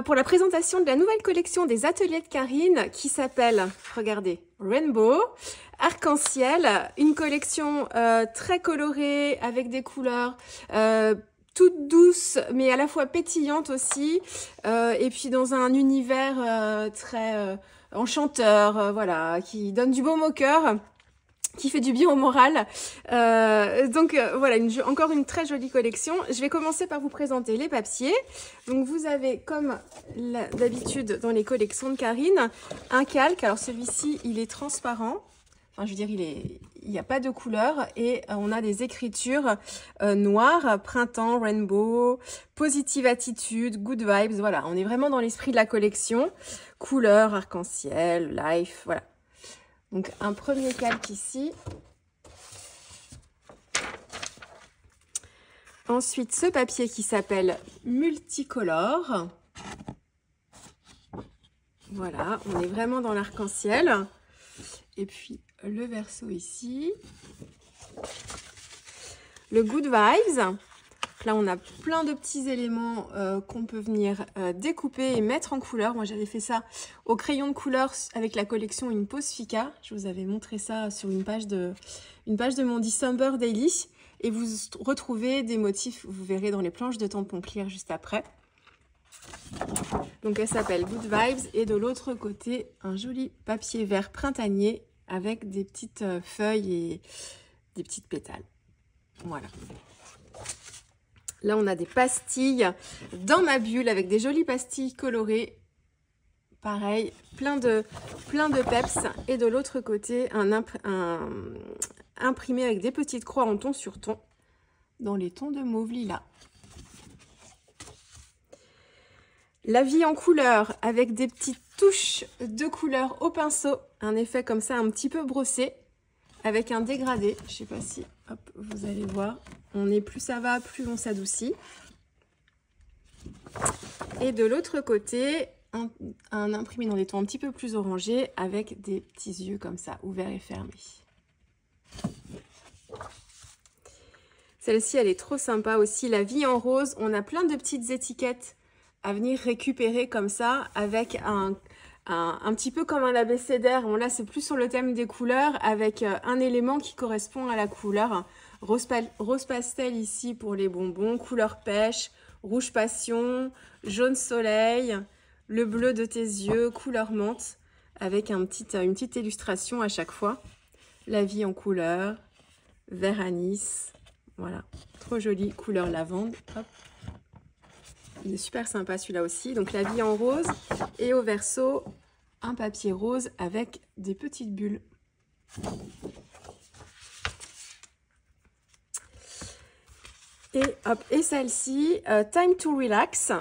pour la présentation de la nouvelle collection des ateliers de Karine qui s'appelle, regardez, Rainbow, Arc-en-Ciel, une collection très colorée avec des couleurs toutes douces mais à la fois pétillantes aussi, et puis dans un univers très enchanteur, voilà, qui donne du baume au cœur, qui fait du bien au moral. Voilà, encore une très jolie collection. Je vais commencer par vous présenter les papiers. Donc vous avez, comme d'habitude dans les collections de Karine, un calque. Alors celui-ci, il est transparent. Enfin, je veux dire, il n'y a pas de couleur. Et on a des écritures noires, printemps, rainbow, positive attitude, good vibes. Voilà, on est vraiment dans l'esprit de la collection. Couleur, arc-en-ciel, life, voilà. Donc, un premier calque ici. Ensuite, ce papier qui s'appelle Multicolore. Voilà, on est vraiment dans l'arc-en-ciel. Et puis, le verso ici. Le Good Vibes. Là, on a plein de petits éléments qu'on peut venir découper et mettre en couleur. Moi, j'avais fait ça au crayon de couleur avec la collection Une Pause Fika. Je vous avais montré ça sur une page de mon December Daily. Et vous retrouvez des motifs, vous verrez dans les planches de tampons Clear juste après. Donc, elle s'appelle Good Vibes. Et de l'autre côté, un joli papier vert printanier avec des petites feuilles et des petites pétales. Voilà. Là, on a des pastilles dans ma bulle avec des jolies pastilles colorées. Pareil, plein de peps. Et de l'autre côté, un imprimé avec des petites croix en ton sur ton dans les tons de mauve lilas. La vie en couleur avec des petites touches de couleur au pinceau. Un effet comme ça un petit peu brossé avec un dégradé. Je ne sais pas si hop, vous allez voir. Plus ça va, plus on s'adoucit. Et de l'autre côté, un imprimé dans des tons un petit peu plus orangés avec des petits yeux comme ça, ouverts et fermés. Celle-ci, elle est trop sympa aussi. La vie en rose, on a plein de petites étiquettes à venir récupérer comme ça avec un petit peu comme un abécédaire. Bon, là, c'est plus sur le thème des couleurs avec un élément qui correspond à la couleur. Rose pastel ici pour les bonbons, couleur pêche, rouge passion, jaune soleil, le bleu de tes yeux, couleur menthe, avec une petite illustration à chaque fois. La vie en couleur, vert anis, voilà, trop joli, couleur lavande. Hop. Il est super sympa celui-là aussi. Donc la vie en rose et au verso, un papier rose avec des petites bulles. Et hop, et celle-ci, Time to Relax,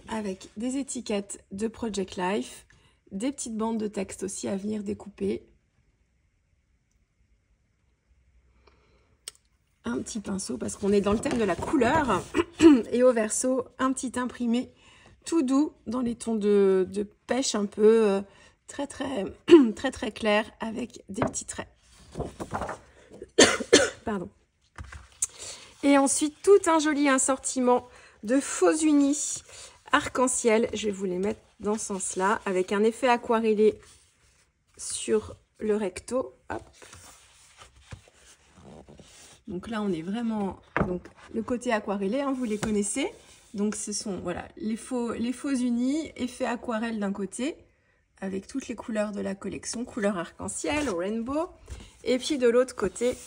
avec des étiquettes de Project Life, des petites bandes de texte aussi à venir découper. Un petit pinceau parce qu'on est dans le thème de la couleur. Et au verso, un petit imprimé tout doux dans les tons de pêche un peu très clair avec des petits traits. Pardon. Et ensuite, tout un joli assortiment de faux unis arc-en-ciel. Je vais vous les mettre dans ce sens-là, avec un effet aquarellé sur le recto. Hop. Donc là, on est vraiment... Donc, le côté aquarellé, hein, vous les connaissez. Donc, ce sont voilà, les faux unis, effet aquarelle d'un côté, avec toutes les couleurs de la collection, couleur arc-en-ciel, rainbow. Et puis, de l'autre côté,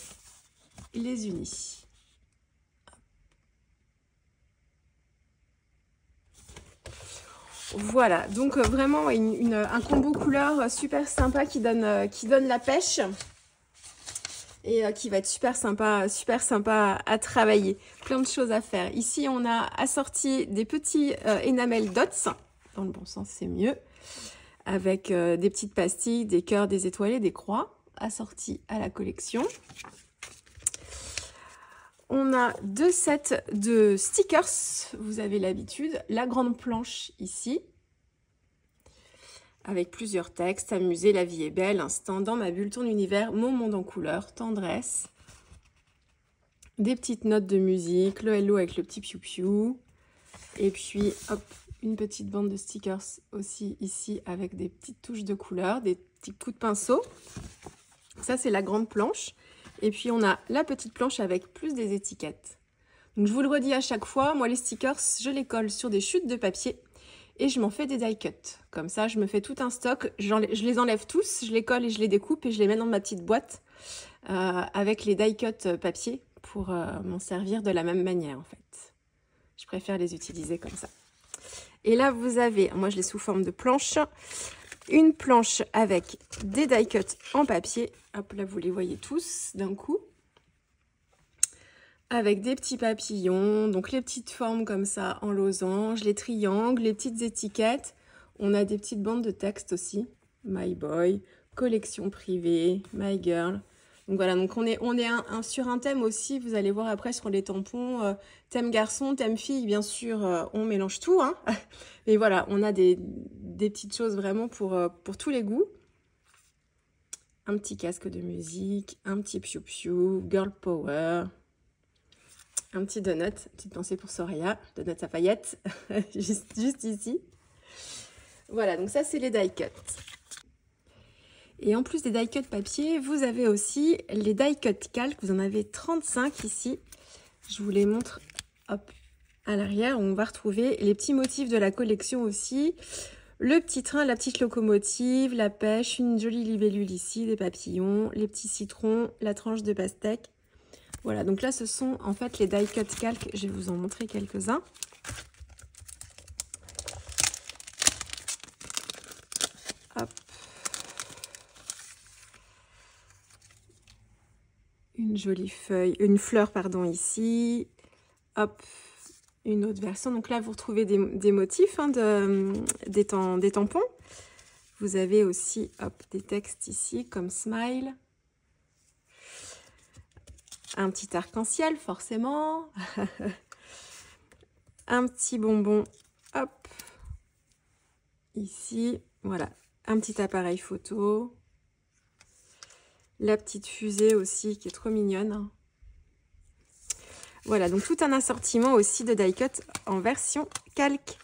les unis. Voilà, donc vraiment un combo couleur super sympa qui donne la pêche et qui va être super sympa à travailler. Plein de choses à faire. Ici, on a assorti des petits enamel dots, dans le bon sens c'est mieux, avec des petites pastilles, des cœurs, des étoilés, des croix, assortis à la collection. On a 2 sets de stickers, vous avez l'habitude. La grande planche ici, avec plusieurs textes. Amusez, la vie est belle, instant, dans ma bulle, ton univers, mon monde en couleur, tendresse. Des petites notes de musique, le hello avec le petit piou-piou. Et puis, hop, une petite bande de stickers aussi ici avec des petites touches de couleur, des petits coups de pinceau. Ça, c'est la grande planche. Et puis, on a la petite planche avec plus des étiquettes. Donc, je vous le redis à chaque fois, moi, les stickers, je les colle sur des chutes de papier et je m'en fais des die cuts. Comme ça, je me fais tout un stock, je les enlève tous, je les colle et je les découpe et je les mets dans ma petite boîte avec les die cut papier pour m'en servir de la même manière, en fait. Je préfère les utiliser comme ça. Et là, vous avez, moi, je l'ai sous forme de planche, une planche avec des die cuts en papier. Hop, là, vous les voyez tous d'un coup. Avec des petits papillons, donc les petites formes comme ça en losange, les triangles, les petites étiquettes. On a des petites bandes de texte aussi. My Boy, collection privée, My Girl. Donc voilà, donc on est sur un thème aussi, vous allez voir après sur les tampons, thème garçon, thème fille, bien sûr, on mélange tout. Hein. Mais voilà, on a des petites choses vraiment pour tous les goûts. Un petit casque de musique, un petit piou-piou, girl power. Un petit donut, petite pensée pour Soraya, donut à paillettes, juste ici. Voilà, donc ça c'est les die cuts. Et en plus des die cuts papier, vous avez aussi les die cuts calque, vous en avez 35 ici. Je vous les montre, hop, à l'arrière, on va retrouver les petits motifs de la collection aussi. Le petit train, la petite locomotive, la pêche, une jolie libellule ici, des papillons, les petits citrons, la tranche de pastèque. Voilà, donc là, ce sont en fait les die cut calques. Je vais vous en montrer quelques-uns. Hop. Une jolie feuille, une fleur, pardon, ici. Hop, une autre version. Donc là, vous retrouvez des motifs, hein, des tampons. Vous avez aussi, hop, des textes ici, comme smile. Un petit arc-en-ciel, forcément. Un petit bonbon, hop, ici. Voilà, un petit appareil photo. La petite fusée aussi, qui est trop mignonne. Voilà, donc tout un assortiment aussi de die cut en version calque.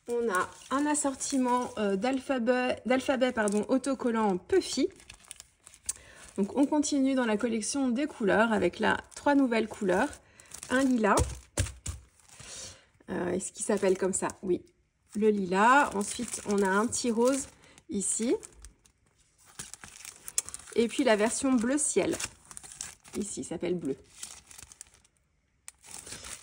On a un assortiment d'alphabet autocollant Puffy. Donc on continue dans la collection des couleurs avec là 3 nouvelles couleurs. Un lilas. Est-ce qu'il s'appelle comme ça? Oui, le lilas. Ensuite, on a un petit rose ici. Et puis la version bleu ciel. Ici, il s'appelle bleu.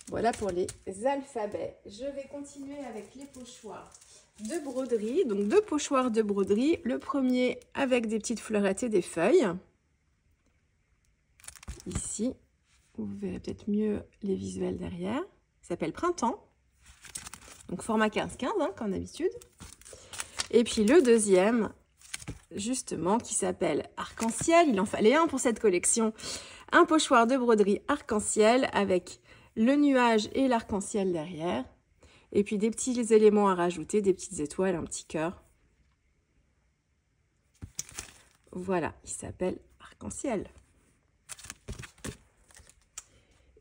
Voilà pour les alphabets. Je vais continuer avec les pochoirs de broderie. Donc 2 pochoirs de broderie. Le premier avec des petites fleurettes et des feuilles. Ici, vous verrez peut-être mieux les visuels derrière. Il s'appelle Printemps. Donc format 15-15, hein, comme d'habitude. Et puis le deuxième, justement, qui s'appelle Arc-en-ciel. Il en fallait un pour cette collection. Un pochoir de broderie arc-en-ciel avec le nuage et l'arc-en-ciel derrière. Et puis des petits éléments à rajouter, des petites étoiles, un petit cœur. Voilà, il s'appelle Arc-en-ciel.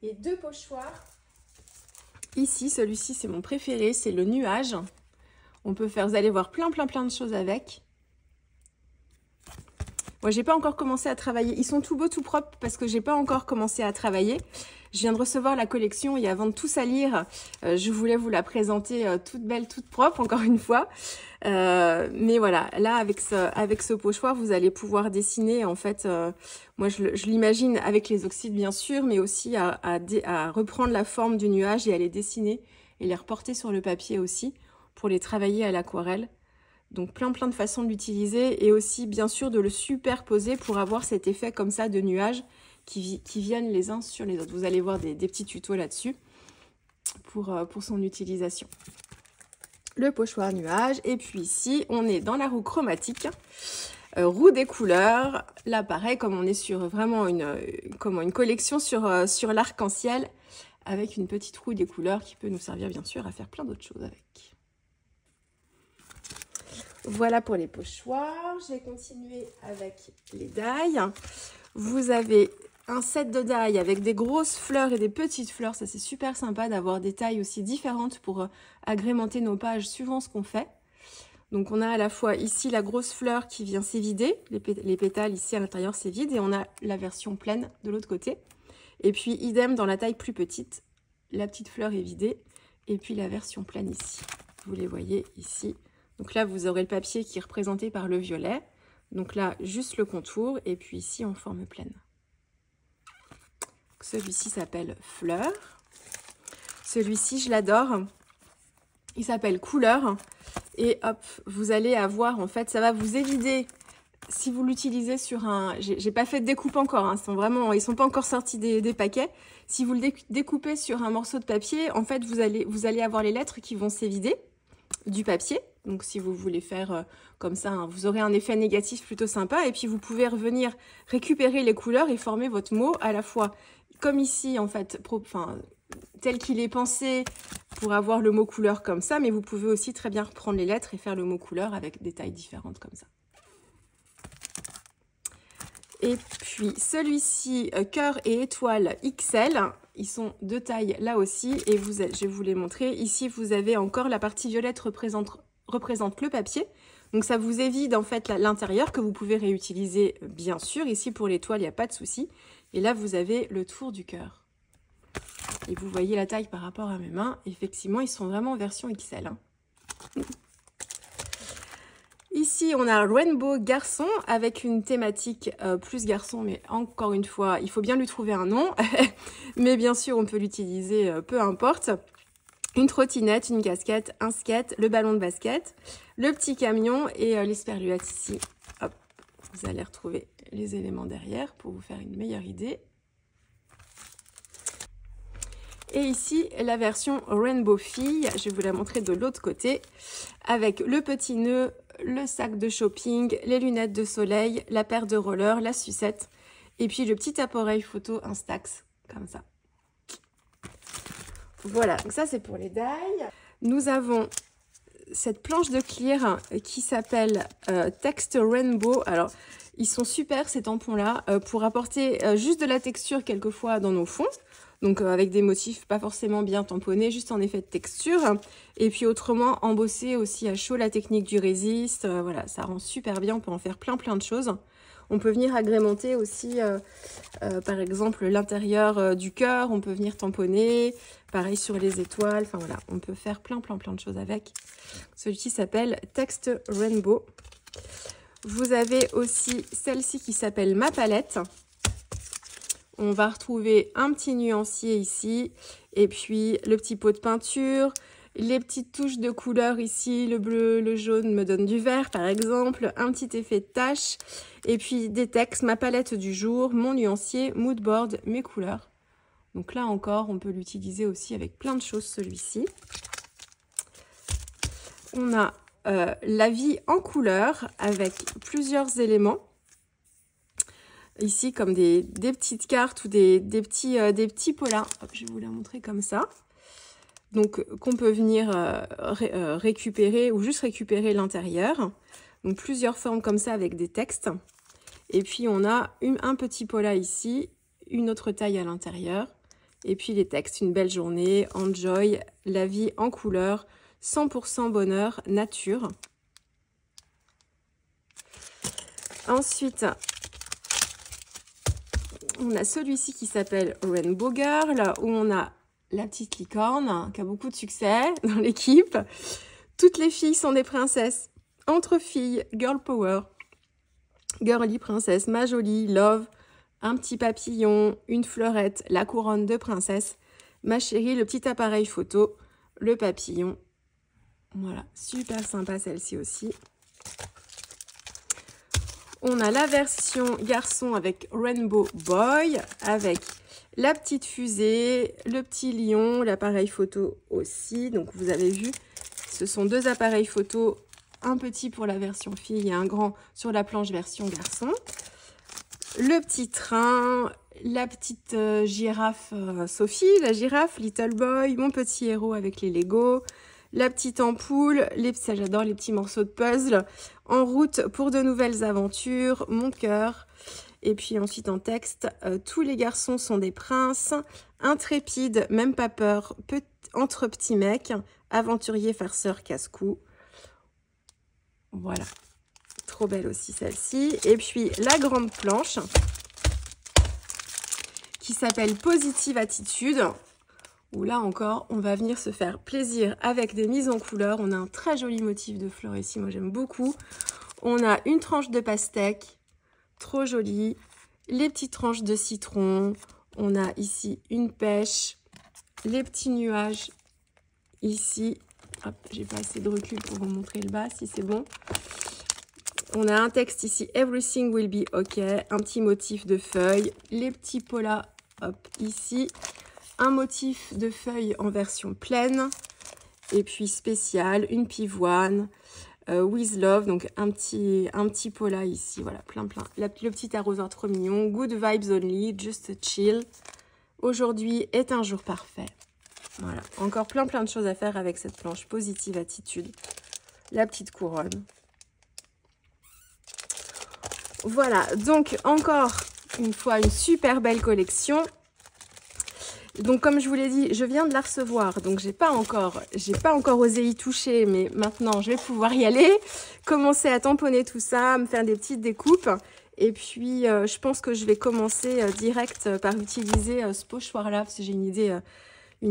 Et 2 pochoirs. Ici, celui-ci, c'est mon préféré, c'est le nuage. On peut faire, vous allez voir, plein de choses avec. Moi, j'ai pas encore commencé à travailler. Ils sont tout beaux, tout propres parce que j'ai pas encore commencé à travailler. Je viens de recevoir la collection et avant de tout salir, je voulais vous la présenter toute belle, toute propre, encore une fois. Mais voilà, là, avec ce pochoir, vous allez pouvoir dessiner, en fait, moi, je l'imagine avec les oxydes, bien sûr, mais aussi à reprendre la forme du nuage et à les dessiner et les reporter sur le papier aussi pour les travailler à l'aquarelle. Donc plein de façons de l'utiliser et aussi bien sûr de le superposer pour avoir cet effet comme ça de nuages qui viennent les uns sur les autres. Vous allez voir des petits tutos là-dessus pour son utilisation. Le pochoir nuage et puis ici on est dans la roue chromatique, roue des couleurs. Là pareil, comme on est sur vraiment une collection sur l'arc-en-ciel avec une petite roue des couleurs qui peut nous servir bien sûr à faire plein d'autres choses avec. Voilà pour les pochoirs. Je vais continuer avec les die. Vous avez un set de die avec des grosses fleurs et des petites fleurs. Ça, c'est super sympa d'avoir des tailles aussi différentes pour agrémenter nos pages suivant ce qu'on fait. Donc, on a à la fois ici la grosse fleur qui vient s'évider. Les pétales ici à l'intérieur, c'est vide. Et on a la version pleine de l'autre côté. Et puis, idem dans la taille plus petite. La petite fleur est vidée. Et puis, la version pleine ici. Vous les voyez ici. Donc là, vous aurez le papier qui est représenté par le violet. Donc là, juste le contour. Et puis ici, en forme pleine. Celui-ci s'appelle Fleur. Celui-ci, je l'adore. Il s'appelle Couleur. Et hop, vous allez avoir, en fait, ça va vous évider. Si vous l'utilisez sur un... J'ai pas fait de découpe encore, hein, ils sont pas encore sortis des paquets. Si vous le découpez sur un morceau de papier, en fait, vous allez avoir les lettres qui vont s'évider du papier. Donc, si vous voulez faire comme ça, hein, vous aurez un effet négatif plutôt sympa. Et puis, vous pouvez revenir récupérer les couleurs et former votre mot à la fois comme ici, en fait, tel qu'il est pensé pour avoir le mot couleur comme ça. Mais vous pouvez aussi très bien reprendre les lettres et faire le mot couleur avec des tailles différentes comme ça. Et puis, celui-ci, cœur et étoile XL. Ils sont de taille là aussi. Et je vais vous les montrer. Ici, vous avez encore la partie violette représente le papier. Donc, ça vous évite en fait l'intérieur que vous pouvez réutiliser, bien sûr. Ici, pour l'étoile, il n'y a pas de souci. Et là, vous avez le tour du cœur. Et vous voyez la taille par rapport à mes mains. Effectivement, ils sont vraiment en version XL. Hein. Ici, on a Rainbow Garçon avec une thématique plus garçon, mais encore une fois, il faut bien lui trouver un nom. Mais bien sûr, on peut l'utiliser, peu importe. Une trottinette, une casquette, un skate, le ballon de basket, le petit camion et l'esperluette ici. Hop, vous allez retrouver les éléments derrière pour vous faire une meilleure idée. Et ici, la version Rainbow Fille, je vais vous la montrer de l'autre côté, avec le petit nœud, le sac de shopping, les lunettes de soleil, la paire de rollers, la sucette, et puis le petit appareil photo Instax, comme ça. Voilà, donc ça c'est pour les die. Nous avons cette planche de clear qui s'appelle Text Rainbow. Alors, ils sont super ces tampons-là pour apporter juste de la texture quelquefois dans nos fonds. Donc avec des motifs pas forcément bien tamponnés, juste en effet de texture. Et puis autrement, embosser aussi à chaud la technique du résiste. Voilà, ça rend super bien, on peut en faire plein de choses. On peut venir agrémenter aussi, par exemple, l'intérieur du cœur. On peut venir tamponner, pareil sur les étoiles. Enfin voilà, on peut faire plein de choses avec. Celui-ci s'appelle Text Rainbow. Vous avez aussi celle-ci qui s'appelle Ma Palette. On va retrouver un petit nuancier ici, et puis le petit pot de peinture, les petites touches de couleur ici, le bleu, le jaune me donne du vert par exemple, un petit effet de tache, et puis des textes, ma palette du jour, mon nuancier, mood board, mes couleurs. Donc là encore, on peut l'utiliser aussi avec plein de choses celui-ci. On a la vie en couleur avec plusieurs éléments. Ici, comme des petites cartes ou des petits polas. Hop, je vais vous la montrer comme ça. Donc, qu'on peut venir récupérer ou juste récupérer l'intérieur. Donc, plusieurs formes comme ça avec des textes. Et puis, on a un petit pola ici, une autre taille à l'intérieur. Et puis, les textes, une belle journée, enjoy, la vie en couleur, 100% bonheur, nature. Ensuite, on a celui-ci qui s'appelle Rainbow Girl, où on a la petite licorne qui a beaucoup de succès dans l'équipe. Toutes les filles sont des princesses. Entre filles, girl power, girly princesse, ma jolie, love, un petit papillon, une fleurette, la couronne de princesse, ma chérie, le petit appareil photo, le papillon. Voilà, super sympa celle-ci aussi. On a la version garçon avec Rainbow Boy, avec la petite fusée, le petit lion, l'appareil photo aussi. Donc vous avez vu, ce sont deux appareils photo, un petit pour la version fille et un grand sur la planche version garçon. Le petit train, la petite girafe Sophie, la girafe Little Boy, mon petit héros avec les Lego, la petite ampoule, ça j'adore les petits morceaux de puzzle, en route pour de nouvelles aventures, mon cœur, Et puis ensuite en texte, tous les garçons sont des princes, intrépides, même pas peur, entre petits mecs, aventuriers, farceurs, casse-cou. Voilà, trop belle aussi celle-ci. Et puis la grande planche qui s'appelle Positive Attitude, où là encore, on va venir se faire plaisir avec des mises en couleur. On a un très joli motif de fleurs ici, moi j'aime beaucoup. On a une tranche de pastèque, trop jolie. Les petites tranches de citron. On a ici une pêche, les petits nuages ici. Hop, j'ai pas assez de recul pour vous montrer le bas, si c'est bon. On a un texte ici, Everything will be OK. Un petit motif de feuilles. Les petits polas, hop, ici. Un motif de feuilles en version pleine. Et puis spécial, une pivoine. With Love, donc un petit pola ici, voilà, plein. Le petit arrosoir trop mignon. Good vibes only, just chill. Aujourd'hui est un jour parfait. Voilà, encore plein de choses à faire avec cette planche. Positive Attitude. La petite couronne. Voilà, donc encore une fois, une super belle collection. Donc comme je vous l'ai dit, je viens de la recevoir, donc j'ai pas encore osé y toucher, mais maintenant je vais pouvoir y aller, commencer à tamponner tout ça, me faire des petites découpes, et puis je pense que je vais commencer direct par utiliser ce pochoir-là, parce que j'ai une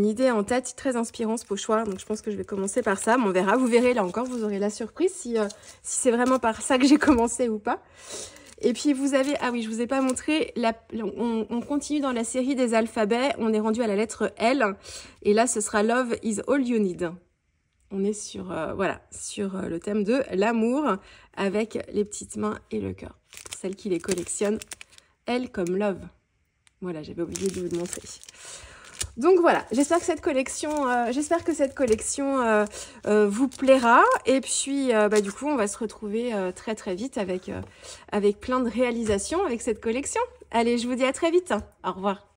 idée en tête très inspirant ce pochoir, donc je pense que je vais commencer par ça, mais on verra, vous verrez là encore, vous aurez la surprise si c'est vraiment par ça que j'ai commencé ou pas. Et puis vous avez, ah oui, je vous ai pas montré, on continue dans la série des alphabets, on est rendu à la lettre L, et là ce sera Love is all you need. On est sur, voilà, sur le thème de l'amour, avec les petites mains et le cœur. Pour celles qui les collectionnent, L comme Love. Voilà, j'avais oublié de vous le montrer. Donc voilà, j'espère que cette collection, vous plaira. Et puis, du coup, on va se retrouver très vite avec plein de réalisations avec cette collection. Allez, je vous dis à très vite. Au revoir.